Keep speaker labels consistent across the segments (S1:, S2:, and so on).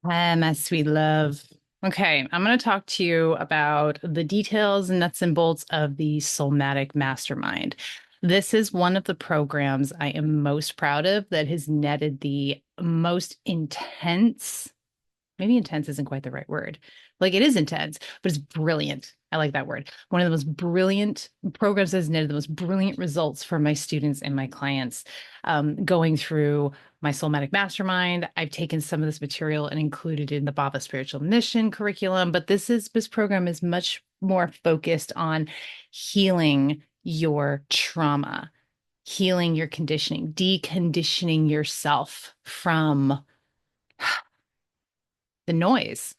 S1: Hi, my sweet love. Okay, I'm going to talk to you about the details and nuts and bolts of the Soulmatic Mastermind. This is one of the programs I am most proud of that has netted the most intense, maybe intense isn't quite the right word. Like it is intense, but it's brilliant. I like that word. One of the most brilliant programs that's netted the most brilliant results for my students and my clients. Going through my Soulmatic Mastermind, I've taken some of this material and included it in the Baba Spiritual Mission curriculum, but this program is much more focused on healing your trauma, healing your conditioning, deconditioning yourself from the noise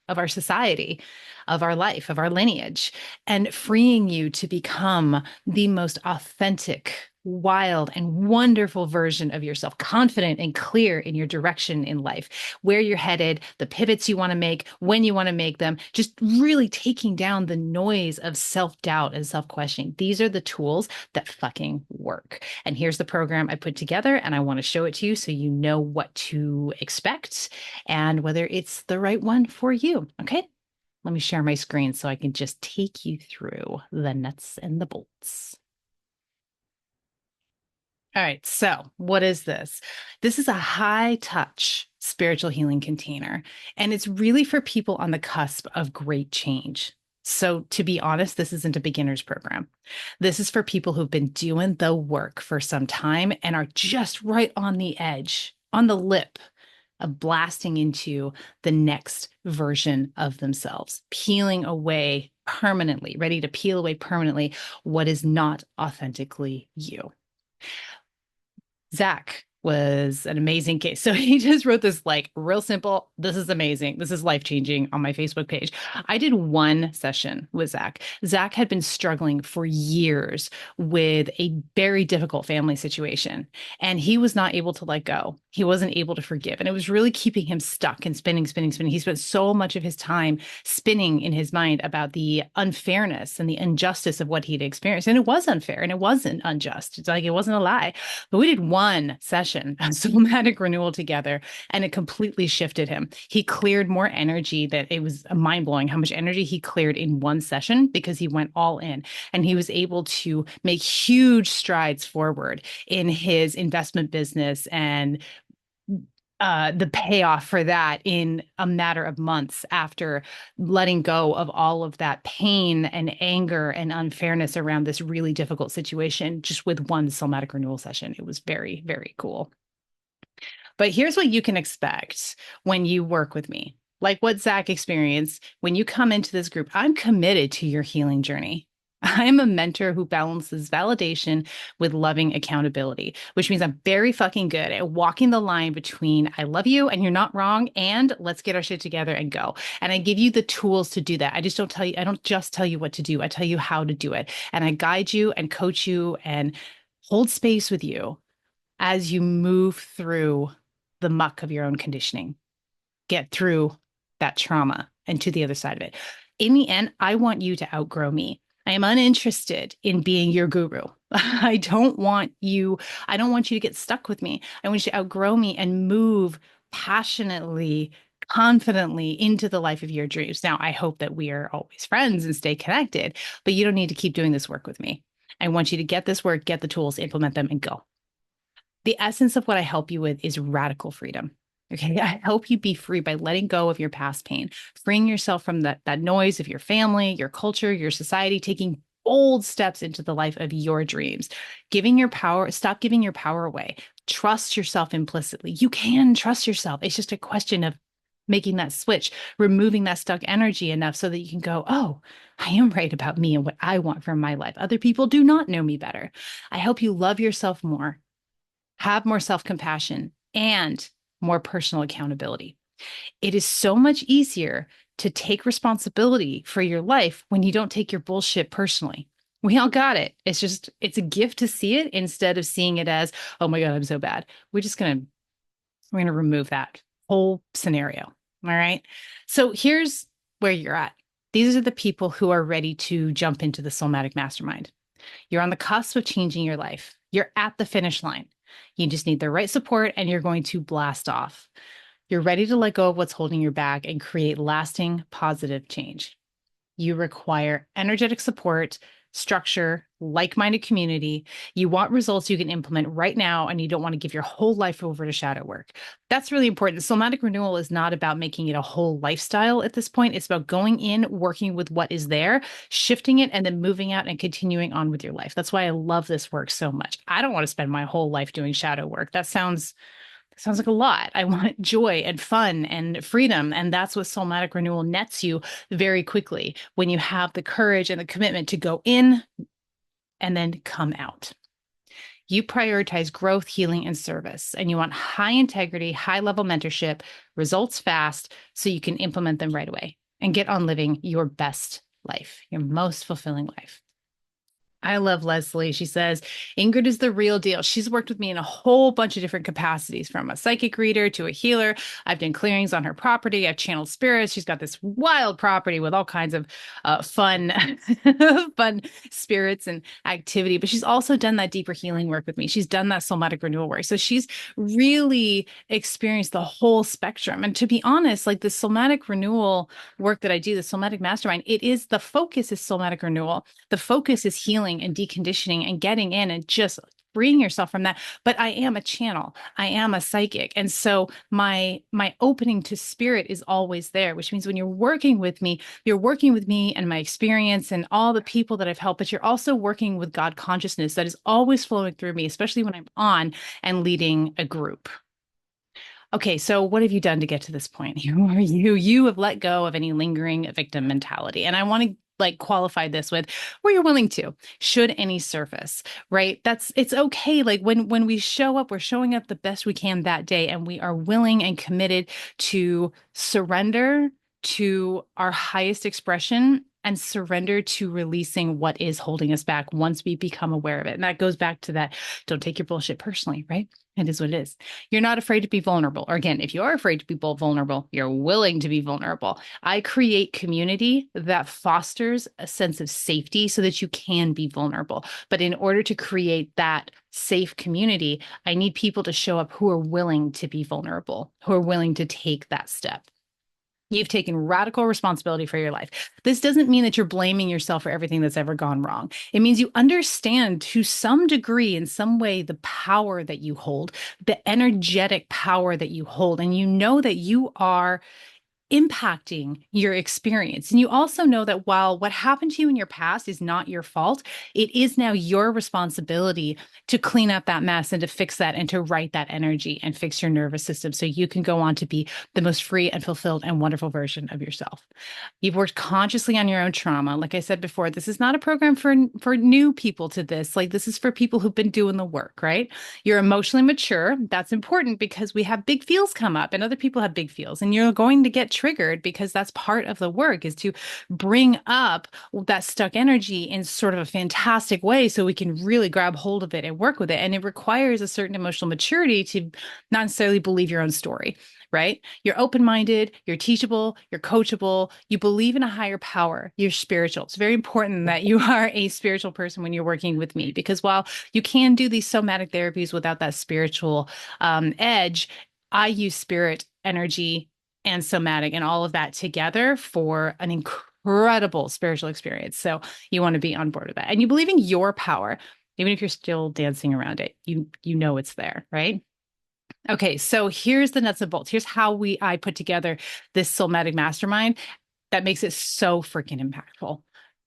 S1: of our society, of our life, of our lineage, and freeing you to become the most authentic, wild, and wonderful version of yourself, confident and clear in your direction in life, where you're headed, the pivots you want to make, when you want to make them, just really taking down the noise of self doubt and self questioning. These are the tools that fucking work. And here's the program I put together, and I want to show it to you so you know what to expect and whether it's the right one for you. Okay. Let me share my screen so I can just take you through the nuts and the bolts. All right. So, what is this? This is a high touch spiritual healing container, and it's really for people on the cusp of great change. So, to be honest, this isn't a beginner's program. This is for people who've been doing the work for some time and are just right on the edge, on the lip of blasting into the next version of themselves, peeling away permanently, ready to peel away permanently what is not authentically you. Zach was an amazing case. So he just wrote this like real simple, this is amazing. This is life-changing on my Facebook page. I did one session with Zach. Zach had been struggling for years with a very difficult family situation, and he was not able to let go. He wasn't able to forgive. And it was really keeping him stuck and spinning, spinning, spinning. He spent so much of his time spinning in his mind about the unfairness and the injustice of what he'd experienced. And it was unfair and it wasn't unjust. It's like it wasn't a lie. But we did one session of Soulmatic Renewal together, and it completely shifted him. He cleared more energy that it was mind blowing how much energy he cleared in one session because he went all in, and he was able to make huge strides forward in his investment business and the payoff for that in a matter of months after letting go of all of that pain and anger and unfairness around this really difficult situation just with one somatic renewal session. It was very, very cool. But here's what you can expect when you work with me. Like what Zach experienced, when you come into this group, I'm committed to your healing journey. I'm a mentor who balances validation with loving accountability, which means I'm very fucking good at walking the line between I love you and you're not wrong and let's get our shit together and go. And I give you the tools to do that. I don't just tell you what to do. I tell you how to do it. And I guide you and coach you and hold space with you as you move through the muck of your own conditioning, get through that trauma and to the other side of it. In the end, I want you to outgrow me. I am uninterested in being your guru. I don't want you to get stuck with me. I want you to outgrow me and move passionately, confidently into the life of your dreams. Now, I hope that we are always friends and stay connected, but you don't need to keep doing this work with me. I want you to get this work, get the tools, implement them, and go. The essence of what I help you with is radical freedom. Okay. I help you be free by letting go of your past pain, freeing yourself from that noise of your family, your culture, your society, taking bold steps into the life of your dreams, stop giving your power away. Trust yourself implicitly. You can trust yourself. It's just a question of making that switch, removing that stuck energy enough so that you can go, oh, I am right about me and what I want from my life. Other people do not know me better. I help you love yourself more, have more self compassion, and more personal accountability. It is so much easier to take responsibility for your life when you don't take your bullshit personally. We all got it. It's a gift to see it instead of seeing it as, oh my God, I'm so bad. We're going to remove that whole scenario. All right. So here's where you're at. These are the people who are ready to jump into the Soulmatic Mastermind. You're on the cusp of changing your life. You're at the finish line. You just need the right support and you're going to blast off. You're ready to let go of what's holding you back and create lasting positive change. You require energetic support, structure, like minded community. You want results you can implement right now, and you don't want to give your whole life over to shadow work. That's really important. Soulmatic renewal is not about making it a whole lifestyle at this point. It's about going in, working with what is there, shifting it, and then moving out and continuing on with your life. That's why I love this work so much. I don't want to spend my whole life doing shadow work. Sounds like a lot. I want joy and fun and freedom. And that's what soulmatic renewal nets you very quickly when you have the courage and the commitment to go in and then come out. You prioritize growth, healing, and service, and you want high integrity, high level mentorship, results fast, so you can implement them right away and get on living your best life, your most fulfilling life. I love Leslie. She says, Ingrid is the real deal. She's worked with me in a whole bunch of different capacities, from a psychic reader to a healer. I've done clearings on her property. I've channeled spirits. She's got this wild property with all kinds of fun, fun spirits and activity. But she's also done that deeper healing work with me. She's done that soulmatic renewal work. So she's really experienced the whole spectrum. And to be honest, like the soulmatic renewal work that I do, the Soulmatic Mastermind, the focus is soulmatic renewal. The focus is healing and deconditioning and getting in and just freeing yourself from that. But I am a channel. I am a psychic. And so my opening to spirit is always there, which means when you're working with me and my experience and all the people that I've helped, but you're also working with God consciousness that is always flowing through me, especially when I'm on and leading a group. Okay, so what have you done to get to this point? You have let go of any lingering victim mentality. And I want to qualify this with where you're willing to, should any surface, right? It's okay. Like when we show up, we're showing up the best we can that day, and we are willing and committed to surrender to our highest expression and surrender to releasing what is holding us back once we become aware of it. And that goes back to that, don't take your bullshit personally, right? It is what it is. You're not afraid to be vulnerable. Or again, if you are afraid to be vulnerable, you're willing to be vulnerable. I create community that fosters a sense of safety so that you can be vulnerable. But in order to create that safe community, I need people to show up who are willing to be vulnerable, who are willing to take that step. You've taken radical responsibility for your life. This doesn't mean that you're blaming yourself for everything that's ever gone wrong. It means you understand to some degree, in some way, the power that you hold, the energetic power that you hold. And you know that you are impacting your experience. And you also know that while what happened to you in your past is not your fault, it is now your responsibility to clean up that mess and to fix that and to right that energy and fix your nervous system so you can go on to be the most free and fulfilled and wonderful version of yourself. You've worked consciously on your own trauma. Like I said before, this is not a program for new people to this. Like, this is for people who've been doing the work, right? You're emotionally mature. That's important because we have big feels come up and other people have big feels, and you're going to get triggered because that's part of the work, is to bring up that stuck energy in sort of a fantastic way so we can really grab hold of it and work with it. And it requires a certain emotional maturity to not necessarily believe your own story, right? You're open-minded, you're teachable, you're coachable, you believe in a higher power, you're spiritual. It's very important that you are a spiritual person when you're working with me, because while you can do these somatic therapies without that spiritual edge, I use spirit, energy, and somatic and all of that together for an incredible spiritual experience. So you want to be on board with that. And you believe in your power, even if you're still dancing around it. You know it's there, right? Okay, so here's the nuts and bolts. Here's how I put together this Soulmatic Mastermind that makes it so freaking impactful.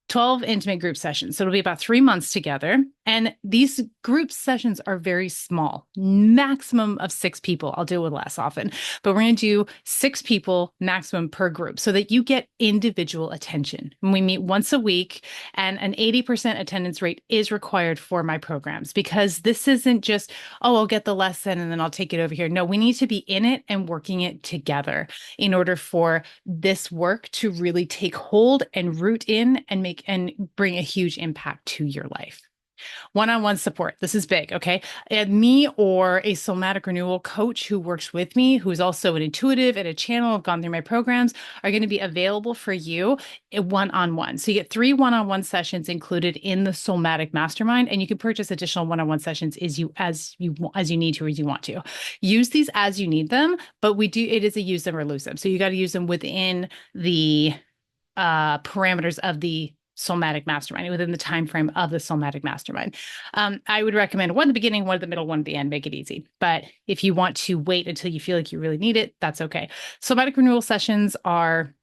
S1: 12 intimate group sessions. So it'll be about 3 months together. And these group sessions are very small, maximum of 6 people. I'll do it less often, but we're going to do 6 people maximum per group so that you get individual attention. And we meet once a week, and an 80% attendance rate is required for my programs, because this isn't just, oh, I'll get the lesson and then I'll take it over here. No, we need to be in it and working it together in order for this work to really take hold and root in and bring a huge impact to your life. One-on-one support. This is big, okay? And me or a somatic renewal coach who works with me, who's also an intuitive and a channel, have gone through my programs, are going to be available for you one-on-one. So you get 3 one-on-one sessions included in the Soulmatic Mastermind, and you can purchase additional one-on-one sessions as you need to or as you want to. Use these as you need them, but it is a use them or lose them. So you got to use them within the parameters of the Soulmatic Mastermind, within the time frame of the Soulmatic Mastermind. I would recommend one at the beginning, one at the middle, one at the end. Make it easy. But if you want to wait until you feel like you really need it, that's okay. Somatic renewal sessions are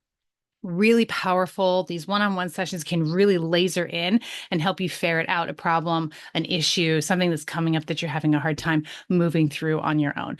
S1: really powerful. These one-on-one sessions can really laser in and help you ferret out a problem, an issue, something that's coming up that you're having a hard time moving through on your own.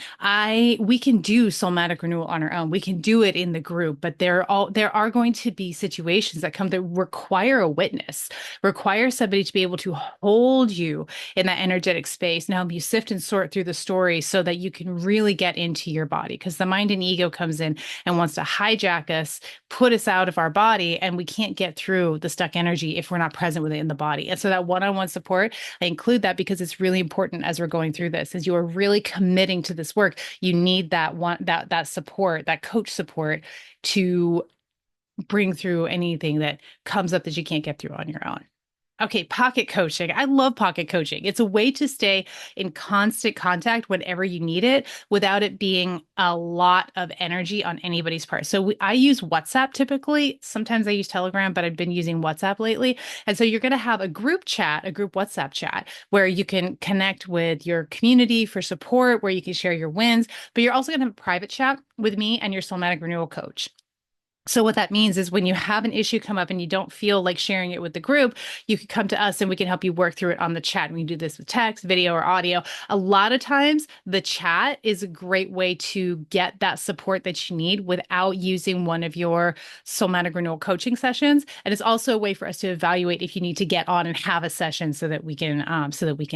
S1: We can do somatic renewal on our own. We can do it in the group, but there are going to be situations that come that require a witness, require somebody to be able to hold you in that energetic space and help you sift and sort through the story so that you can really get into your body. Because the mind and ego comes in and wants to hijack us, put us out of our body, and we can't get through the stuck energy if we're not present with it in the body. And so that one-on-one support, I include that because it's really important as we're going through this. As you are really committing to this work, you need that support, that coach support, to bring through anything that comes up that you can't get through on your own. Okay, pocket coaching. I love pocket coaching. It's a way to stay in constant contact whenever you need it without it being a lot of energy on anybody's part. So I use WhatsApp typically. Sometimes I use Telegram, but I've been using WhatsApp lately. And so you're going to have a group chat, a group WhatsApp chat, where you can connect with your community for support, where you can share your wins, but you're also going to have a private chat with me and your Soulmatic Renewal coach. So what that means is when you have an issue come up and you don't feel like sharing it with the group, you can come to us and we can help you work through it on the chat. We can do this with text, video, or audio. A lot of times the chat is a great way to get that support that you need without using one of your somatic renewal coaching sessions. And it's also a way for us to evaluate if you need to get on and have a session so that we can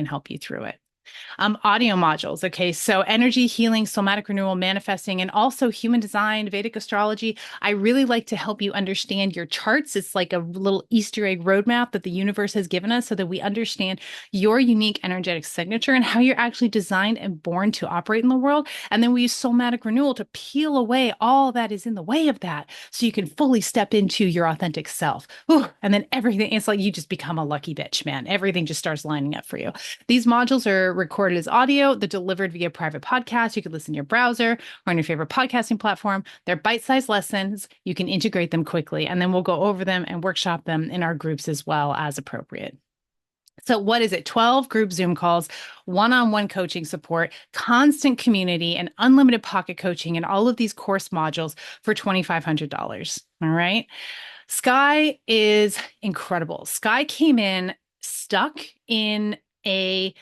S1: help you through it. Audio modules. Okay. So energy healing, somatic renewal, manifesting, and also human design, Vedic astrology. I really like to help you understand your charts. It's like a little Easter egg roadmap that the universe has given us so that we understand your unique energetic signature and how you're actually designed and born to operate in the world. And then we use somatic renewal to peel away all that is in the way of that so you can fully step into your authentic self. Ooh, and then everything, it's like you just become a lucky bitch, man. Everything just starts lining up for you. These modules are recorded as audio. They're delivered via private podcast. You can listen in your browser or on your favorite podcasting platform. They're bite-sized lessons. You can integrate them quickly, and then we'll go over them and workshop them in our groups as well as appropriate. So what is it? 12 group Zoom calls, one-on-one coaching support, constant community, and unlimited pocket coaching, and all of these course modules for $2,500. All right. Sky is incredible. Sky came in stuck in a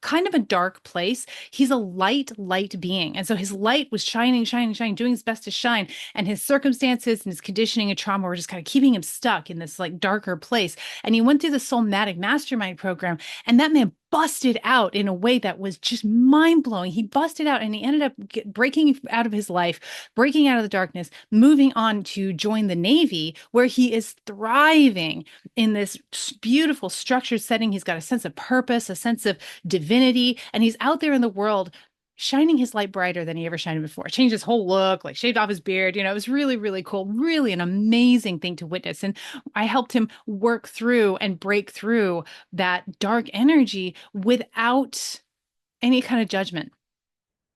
S1: kind of a dark place. He's a light being. And so his light was shining, doing his best to shine. And his circumstances and his conditioning and trauma were just kind of keeping him stuck in this like darker place. And he went through the Soulmatic Mastermind program, and that man busted out in a way that was just mind-blowing. He busted out and he ended up breaking out of his life, breaking out of the darkness, moving on to join the Navy, where he is thriving in this beautiful structured setting. He's got a sense of purpose, a sense of divinity, and he's out there in the world shining his light brighter than he ever shined before. Changed his whole look, like shaved off his beard. You know, it was really, really cool. Really an amazing thing to witness. And I helped him work through and break through that dark energy without any kind of judgment.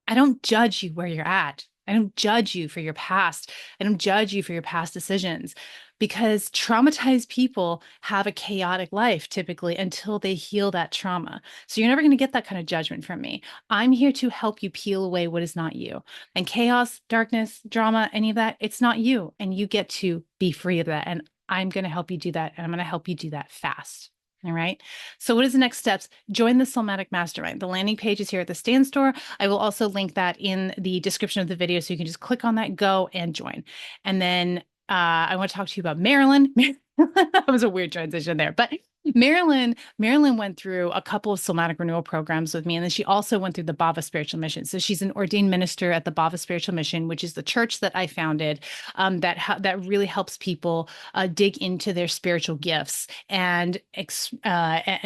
S1: I don't judge you where you're at. I don't judge you for your past. I don't judge you for your past decisions, because traumatized people have a chaotic life typically until they heal that trauma. So you're never going to get that kind of judgment from me. I'm here to help you peel away what is not you. And chaos, darkness, drama, any of that, it's not you. And you get to be free of that. And I'm going to help you do that. And I'm going to help you do that fast. All right. So what is the next steps? Join the Soulmatic Mastermind. The landing page is here at the Stand Store. I will also link that in the description of the video, so you can just click on that, go and join. And then I want to talk to you about Maryland. That was a weird transition there, but Marilyn went through a couple of somatic renewal programs with me, and then she also went through the Bava Spiritual Mission. So she's an ordained minister at the Bava Spiritual Mission, which is the church that I founded, that really helps people dig into their spiritual gifts and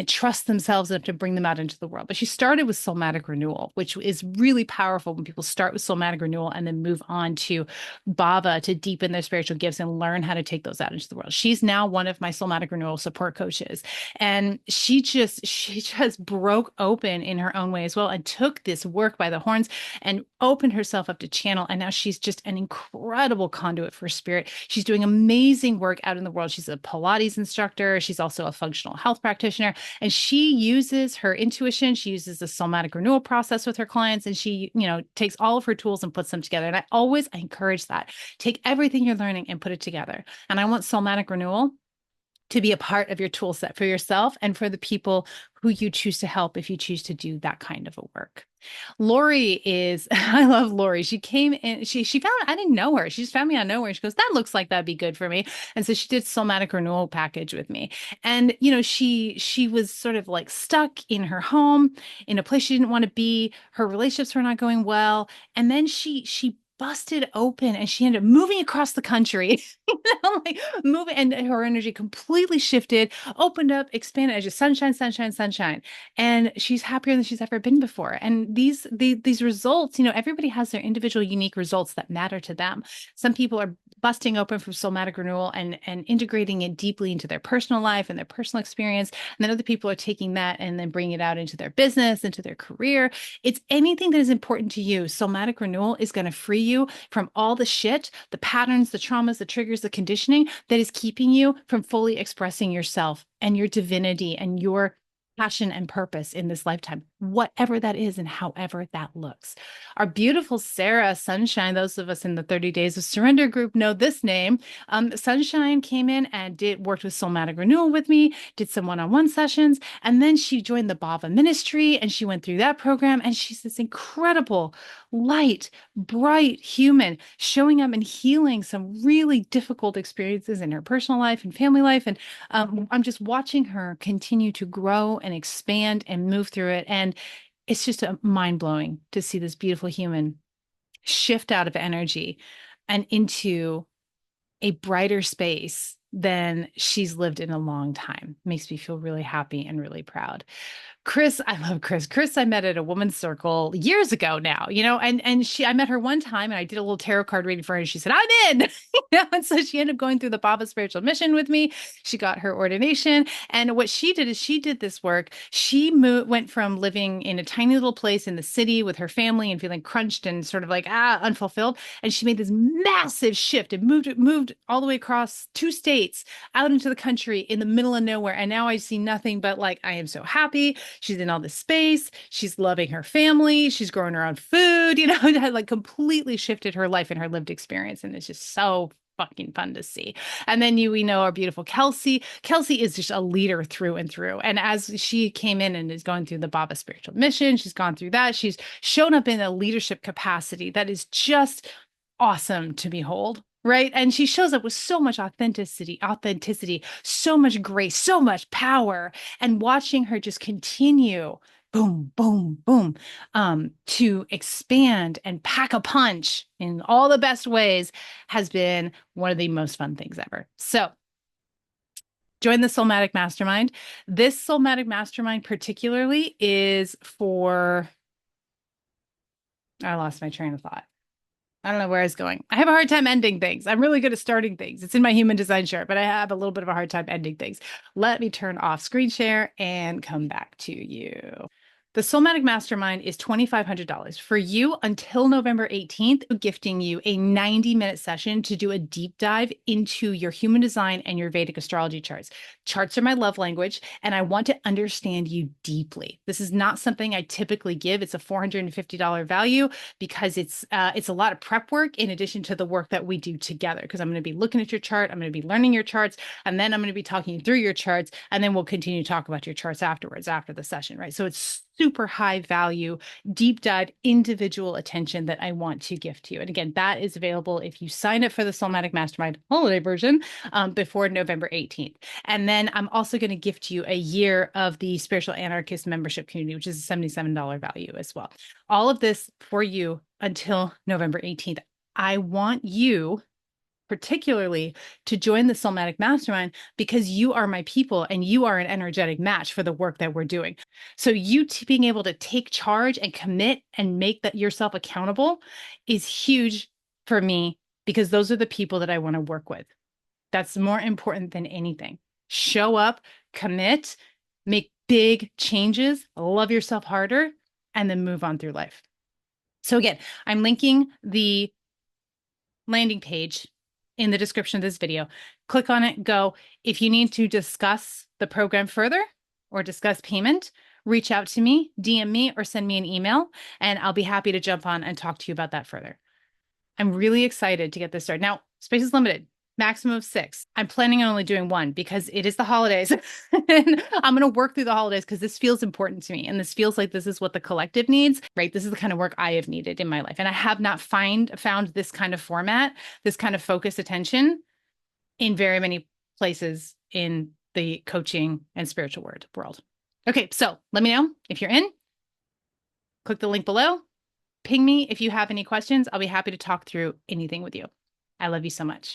S1: trust themselves enough to bring them out into the world. But she started with Soulmatic Renewal, which is really powerful when people start with Soulmatic Renewal and then move on to Bava to deepen their spiritual gifts and learn how to take those out into the world. She's now one of my Soulmatic Renewal support coaches. And she just broke open in her own way as well and took this work by the horns and opened herself up to channel. And now she's just an incredible conduit for spirit. She's doing amazing work out in the world. She's a Pilates instructor. She's also a functional health practitioner. And she uses her intuition. She uses the somatic renewal process with her clients. And she, takes all of her tools and puts them together. And I encourage that. Take everything you're learning and put it together. And I want somatic renewal to be a part of your tool set for yourself and for the people who you choose to help if you choose to do that kind of a work. Lori is, I love Lori. She came in, she found, I didn't know her. She just found me on nowhere. She goes, that looks like that'd be good for me. And so she did Soulmatic Renewal package with me. And, she was sort of like stuck in her home in a place she didn't want to be. Her relationships were not going well. And then she busted open and she ended up moving across the country, like moving, and her energy completely shifted, opened up, expanded, as just sunshine, sunshine, sunshine. And she's happier than she's ever been before. And these results, everybody has their individual unique results that matter to them. Some people are busting open from somatic renewal and integrating it deeply into their personal life and their personal experience. And then other people are taking that and then bringing it out into their business, into their career. It's anything that is important to you. Somatic renewal is going to free you from all the shit, the patterns, the traumas, the triggers, the conditioning that is keeping you from fully expressing yourself and your divinity and your passion and purpose in this lifetime, whatever that is and however that looks. Our beautiful Sarah Sunshine, those of us in the 30 Days of Surrender group know this name. Sunshine came in and worked with Soulmatic Renewal with me, did some one-on-one sessions, and then she joined the Bava ministry and she went through that program. And she's this incredible, light, bright human showing up and healing some really difficult experiences in her personal life and family life. And I'm just watching her continue to grow and expand and move through it. And it's just mind-blowing to see this beautiful human shift out of energy and into a brighter space than she's lived in a long time. Makes me feel really happy and really proud. Chris, I love Chris. Chris, I met at a woman's circle years ago now, and I met her one time and I did a little tarot card reading for her and she said, I'm in, and so she ended up going through the Baba Spiritual Mission with me. She got her ordination. And what she did is she did this work. She went from living in a tiny little place in the city with her family and feeling crunched and sort of like, unfulfilled. And she made this massive shift and moved all the way across 2 states out into the country in the middle of nowhere. And now I see nothing but like, I am so happy. She's in all this space. She's loving her family. She's growing her own food, it had like completely shifted her life and her lived experience. And it's just so fucking fun to see. And then we know our beautiful Kelsey. Kelsey is just a leader through and through. And as she came in and is going through the Baba Spiritual Mission, she's gone through that. She's shown up in a leadership capacity that is just awesome to behold. Right. And she shows up with so much authenticity, so much grace, so much power, and watching her just continue, boom, boom, boom, to expand and pack a punch in all the best ways has been one of the most fun things ever. So join the Soulmatic Mastermind. This Soulmatic Mastermind particularly is for, I lost my train of thought. I don't know where I was going. I have a hard time ending things. I'm really good at starting things. It's in my human design chart, but I have a little bit of a hard time ending things. Let me turn off screen share and come back to you. The Soulmatic Mastermind is $2,500 for you until November 18th, gifting you a 90-minute session to do a deep dive into your human design and your Vedic astrology charts. Charts are my love language, and I want to understand you deeply. This is not something I typically give. It's a $450 value because it's a lot of prep work in addition to the work that we do together, because I'm going to be looking at your chart, I'm going to be learning your charts, and then I'm going to be talking you through your charts, and then we'll continue to talk about your charts afterwards, after the session, right? So it's super high value, deep dive, individual attention that I want to gift to you. And again, that is available if you sign up for the Soulmatic Mastermind holiday version before November 18th. And then I'm also going to gift you a year of the Spiritual Anarchist membership community, which is a $77 value as well. All of this for you until November 18th. I want you particularly to join the Soulmatic Mastermind because you are my people and you are an energetic match for the work that we're doing. So you being able to take charge and commit and make that yourself accountable is huge for me because those are the people that I want to work with. That's more important than anything. Show up, commit, make big changes, love yourself harder, and then move on through life. So again, I'm linking the landing page in the description of this video. Click on it, go. If you need to discuss the program further or discuss payment, reach out to me, DM me, or send me an email, and I'll be happy to jump on and talk to you about that further. I'm really excited to get this started. Now, space is limited, maximum of 6. I'm planning on only doing 1 because it is the holidays. And I'm going to work through the holidays because this feels important to me. And this feels like this is what the collective needs, right? This is the kind of work I have needed in my life. And I have not found this kind of format, this kind of focused attention in very many places in the coaching and spiritual world. Okay, so let me know if you're in. Click the link below. Ping me if you have any questions. I'll be happy to talk through anything with you. I love you so much.